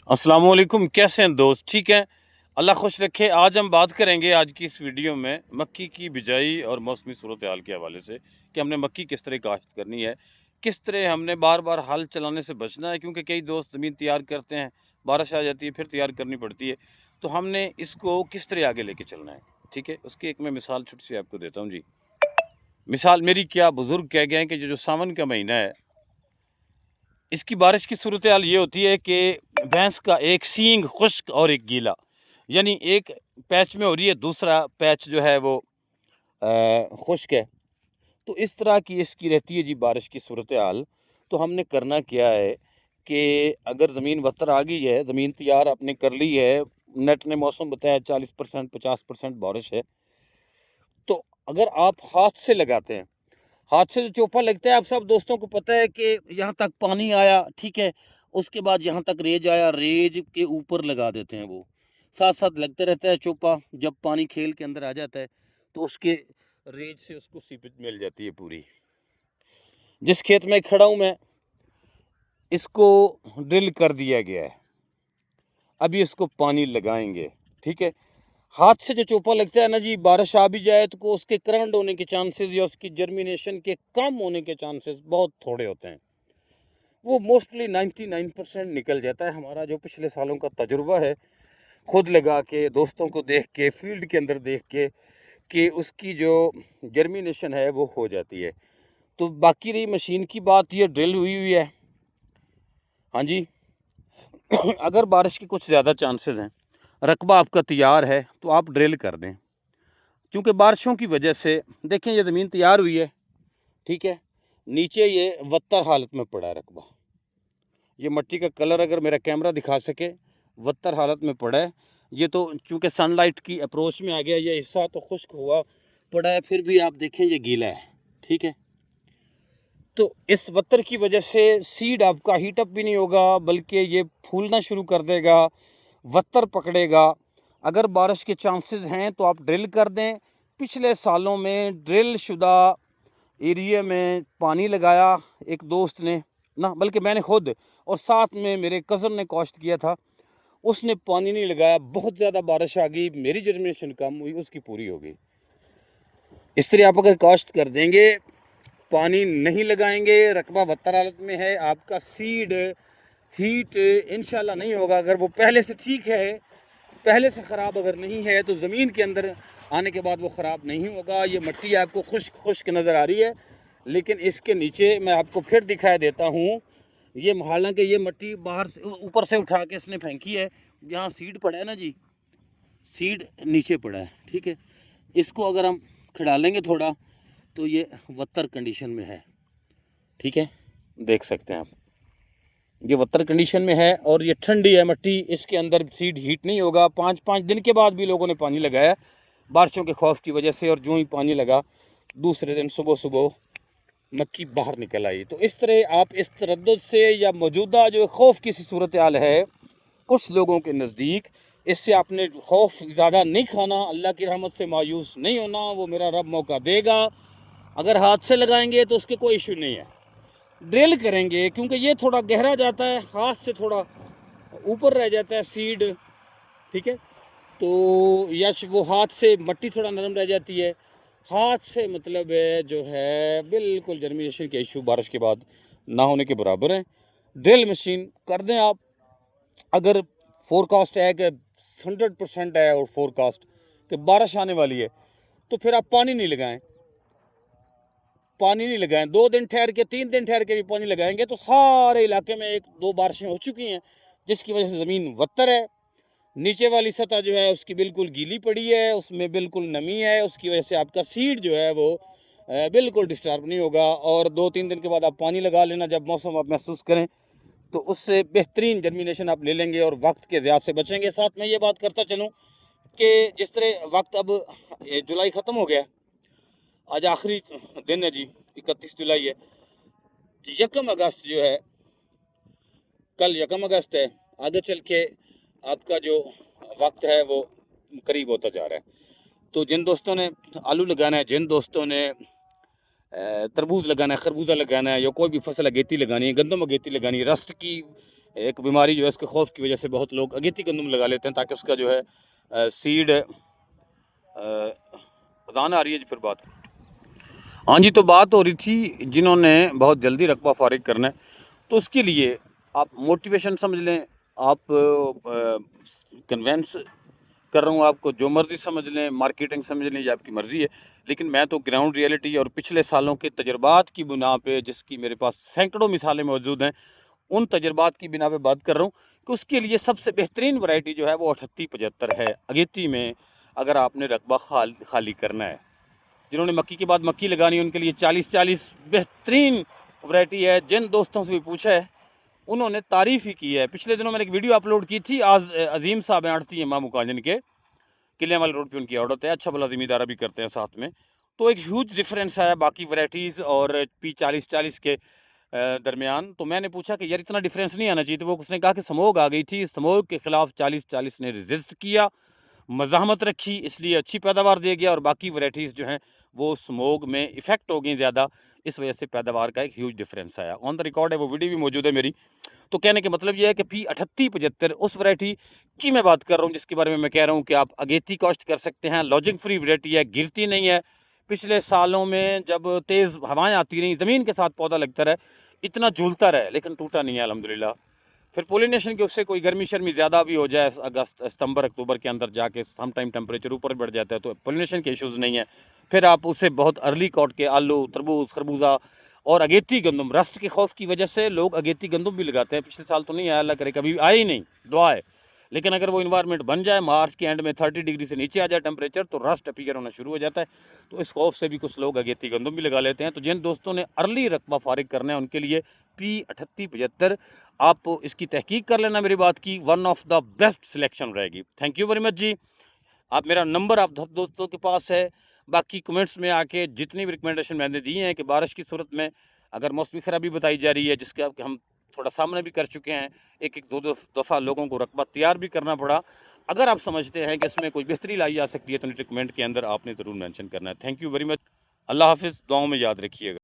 अस्सलामुअलैकुम, कैसे हैं दोस्त? ठीक है, अल्लाह खुश रखे। आज हम बात करेंगे आज की इस वीडियो में मक्की की बिजाई और मौसमी सूरत हाल के हवाले से कि हमने मक्की किस तरह काश्त करनी है, किस तरह हमने बार बार हल चलाने से बचना है, क्योंकि कई दोस्त ज़मीन तैयार करते हैं, बारिश आ जाती है, फिर तैयार करनी पड़ती है। तो हमने इसको किस तरह आगे लेके चलना है, ठीक है। उसकी एक मैं मिसाल छोटी सी आपको देता हूँ जी। मिसाल मेरी क्या, बुज़ुर्ग कह गए हैं कि जो सावन का महीना है, इसकी बारिश की सूरत हाल ये होती है कि भैंस का एक सींग खुश्क और एक गीला, यानी एक पैच में हो रही है, दूसरा पैच जो है वो खुश्क है। तो इस तरह की इसकी रहती है जी बारिश की सूरत हाल। तो हमने करना क्या है कि अगर ज़मीन बत्तर आ गई है, ज़मीन तैयार आपने कर ली है, नेट ने मौसम बताया 40% 50% बारिश है, तो अगर आप हाथ से लगाते हैं, हाथ से जो चोपा लगता है, आप सब दोस्तों को पता है कि यहाँ तक पानी आया, ठीक है, उसके बाद यहाँ तक रेज आया, रेज के ऊपर लगा देते हैं, वो साथ साथ लगते रहता है चोपा। जब पानी खेल के अंदर आ जाता है तो उसके रेज से उसको सीपेज मिल जाती है पूरी। जिस खेत में खड़ा हूँ मैं, इसको ड्रिल कर दिया गया है, अभी इसको पानी लगाएंगे, ठीक है। हाथ से जो चोपा लगता है ना जी, बारिश आ भी जाए तो उसके करंट होने के चांसेस या उसकी जर्मिनेशन के कम होने के चांसेस बहुत थोड़े होते हैं। वो मोस्टली 99% निकल जाता है। हमारा जो पिछले सालों का तजुर्बा है, खुद लगा के, दोस्तों को देख के, फील्ड के अंदर देख के, कि उसकी जो जर्मिनेशन है वो हो जाती है। तो बाकी रही मशीन की बात, ये ड्रिल हुई हुई है। हाँ जी। अगर बारिश के कुछ ज़्यादा चांसेस हैं, रकबा आपका तैयार है, तो आप ड्रिल कर दें, क्योंकि बारिशों की वजह से देखें ये ज़मीन तैयार हुई है, ठीक है, नीचे ये वत्तर हालत में पड़ा है रकबा। ये मिट्टी का कलर अगर मेरा कैमरा दिखा सके, वत्तर हालत में पड़ा है। ये तो चूँकि सनलाइट की अप्रोच में आ गया, ये हिस्सा तो खुश्क हुआ पड़ा है, फिर भी आप देखें ये गीला है, ठीक है। तो इस वत्तर की वजह से सीड आपका हीट अप भी नहीं होगा, बल्कि ये फूलना शुरू कर देगा, वत्तर पकड़ेगा। अगर बारिश के चांसेस हैं तो आप ड्रिल कर दें। पिछले सालों में ड्रिल शुदा एरिया में पानी लगाया एक दोस्त ने ना, बल्कि मैंने खुद, और साथ में मेरे कज़न ने काश्त किया था, उसने पानी नहीं लगाया, बहुत ज़्यादा बारिश आ गई, मेरी जर्मिनेशन कम हुई, उसकी पूरी हो गई। इस तरह आप अगर काश्त कर देंगे, पानी नहीं लगाएंगे, रकबा बदतर हालत में है, आपका सीड हीट इंशाल्लाह नहीं होगा। अगर वो पहले से ठीक है, पहले से ख़राब अगर नहीं है, तो ज़मीन के अंदर आने के बाद वो ख़राब नहीं होगा। ये मिट्टी आपको खुश्क खुश्क नज़र आ रही है, लेकिन इसके नीचे मैं आपको फिर दिखाई देता हूँ। ये हालांकि ये मिट्टी बाहर से ऊपर से उठा के इसने फेंकी है, जहाँ सीड पड़ा है ना जी, सीड नीचे पड़ा है, ठीक है। इसको अगर हम खिला लेंगे थोड़ा, तो ये वत्तर कंडीशन में है, ठीक है, देख सकते हैं आप, ये वत्तर कंडीशन में है और ये ठंडी है मिट्टी, इसके अंदर सीड हीट नहीं होगा। 5-5 दिन के बाद भी लोगों ने पानी लगाया बारिशों के खौफ की वजह से, और जो ही पानी लगा दूसरे दिन सुबह सुबह मक्की बाहर निकल आई। तो इस तरह आप इस तरद्दुद से, या मौजूदा जो खौफ की सी सूरत हाल है कुछ लोगों के नज़दीक, इससे आपने खौफ ज़्यादा नहीं खाना, अल्लाह की रहमत से मायूस नहीं होना, वो मेरा रब मौका देगा। अगर हाथ से लगाएंगे तो उसके कोई इशू नहीं है, ड्रिल करेंगे क्योंकि ये थोड़ा गहरा जाता है, हाथ से थोड़ा ऊपर रह जाता है सीड, ठीक है। तो या वो हाथ से मिट्टी थोड़ा नरम रह जाती है, हाथ से मतलब है जो है बिल्कुल जर्मिनेशन के इशू बारिश के बाद ना होने के बराबर है। ड्रिल मशीन कर दें आप। अगर फोरकास्ट है कि 100% है और फोरकास्ट कि बारिश आने वाली है, तो फिर आप पानी नहीं लगाएं, पानी नहीं लगाएं। 2 दिन ठहर के, 3 दिन ठहर के भी पानी लगाएंगे तो सारे इलाके में 1-2 बारिशें हो चुकी हैं, जिसकी वजह से ज़मीन वत्तर है। नीचे वाली सतह जो है उसकी बिल्कुल गीली पड़ी है, उसमें बिल्कुल नमी है, उसकी वजह से आपका सीड जो है वो बिल्कुल डिस्टर्ब नहीं होगा। और 2-3 दिन के बाद आप पानी लगा लेना, जब मौसम आप महसूस करें, तो उससे बेहतरीन जर्मिनेशन आप ले लेंगे और वक्त के ज़्यादा से बचेंगे। साथ में ये बात करता चलूँ कि जिस तरह वक्त अब जुलाई ख़त्म हो गया, आज आखिरी दिन है जी, 31 जुलाई है। 1 अगस्त जो है, कल 1 अगस्त है, आगे चल के आपका जो वक्त है वो करीब होता जा रहा है। तो जिन दोस्तों ने आलू लगाना है, जिन दोस्तों ने तरबूज लगाना है, खरबूजा लगाना है, या कोई भी फसल अगेती लगानी है, गंदम अगेती लगानी है, रस्ट की एक बीमारी जो है उसके खौफ की वजह से बहुत लोग अगेती गंदम लगा लेते हैं ताकि उसका जो है सीड अजान आ रही है जी। फिर बात, हाँ जी, तो बात हो रही थी जिन्होंने बहुत जल्दी रकबा फारिग करना है, तो उसके लिए आप मोटिवेशन समझ लें, आप कन्वेंस कर रहा हूँ आपको, जो मर्ज़ी समझ लें, मार्केटिंग समझ लें, ये आपकी मर्ज़ी है। लेकिन मैं तो ग्राउंड रियलिटी और पिछले सालों के तजर्बात की बिना पे, जिसकी मेरे पास सैकड़ों मिसालें मौजूद हैं, उन तजर्बात की बिना पे बात कर रहा हूँ कि उसके लिए सबसे बेहतरीन वैरायटी जो है वो 3875 है। अगेती में अगर आपने रकबा खाली करना है, जिन्होंने मक्की के बाद मक्की लगानी है, उनके लिए 40-40 बेहतरीन वैरायटी है। जिन दोस्तों से भी पूछा है उन्होंने तारीफ़ ही की है। पिछले दिनों मैंने एक वीडियो अपलोड की थी, आज अजीम साहब हैं आड़ती हैं मामू कांजन के, किले वाले रोड पे उनकी औरत है, अच्छा भला ज़मींदारा भी करते हैं साथ में। तो एक ह्यूज डिफरेंस है बाकी वैरायटीज़ और P40-40 के दरमियान। तो मैंने पूछा कि यार इतना डिफरेंस नहीं आना चाहिए, तो वो उसने कहा कि स्मोक आ गई थी, स्मोक के ख़िलाफ़ 40-40 ने रेजिस्ट किया, मज़ाहमत रखी, इसलिए अच्छी पैदावार दे गया। और बाकी वैरायटीज़ जो हैं वो स्मोक में इफ़ेक्ट हो गई ज़्यादा, इस वजह से पैदावार का एक ह्यूज डिफरेंस आया। ऑन द रिकॉर्ड है, वो वीडियो भी मौजूद है मेरी। तो कहने का मतलब ये है कि P3875 उस वैरायटी की मैं बात कर रहा हूँ जिसके बारे में मैं कह रहा हूँ कि आप अगेती काश्त कर सकते हैं। लॉजिंग फ्री वैरायटी है, गिरती नहीं है। पिछले सालों में जब तेज़ हवाएं आती रहीं, ज़मीन के साथ पौधा लगता रहा, इतना झूलता रहा, लेकिन टूटा नहीं है अल्हम्दुलिल्लाह। फिर पोलिनेशन के उससे कोई गर्मी शर्मी ज़्यादा भी हो जाए, अगस्त सितंबर अक्टूबर के अंदर जाके सम टाइम टेम्परेचर ऊपर बढ़ जाता है, तो पोलिनेशन के इश्यूज़ नहीं है। फिर आप उससे बहुत अर्ली कॉट के आलू, तरबूज, खरबूजा और अगेती गंदम, रस्ट के खौफ की वजह से लोग अगेती गंदम भी लगाते हैं। पिछले साल तो नहीं आया, अल्लाह करे कभी आए ही नहीं, दुआ है। लेकिन अगर वो इन्वायरमेंट बन जाए, मार्च के एंड में 30 डिग्री से नीचे आ जाए टेम्परेचर, तो रस्ट अपीयर होना शुरू हो जाता है। तो इस खौफ से भी कुछ लोग अगेती गंदम भी लगा लेते हैं। तो जिन दोस्तों ने अर्ली रकबा फारिग करना है उनके लिए P3875 आप इसकी तहकीक कर लेना, मेरी बात की one of the best selection रहेगी। थैंक यू वेरी मच जी। आप मेरा नंबर आप दोस्तों के पास है। बाकी कमेंट्स में आके जितनी भी रिकमेंडेशन मैंने दी हैं कि बारिश की सूरत में अगर मौसमी ख़राबी बताई जा रही है, जिसके हम थोड़ा सामने भी कर चुके हैं, एक एक दो दो दफ़ा लोगों को रकबा तैयार भी करना पड़ा। अगर आप समझते हैं कि इसमें कोई बेहतरी लाई जा सकती है तो नीचे कमेंट के अंदर आपने ज़रूर मेंशन करना है। Thank you very much. अल्लाह हाफिज़, दुआओं में याद रखिएगा।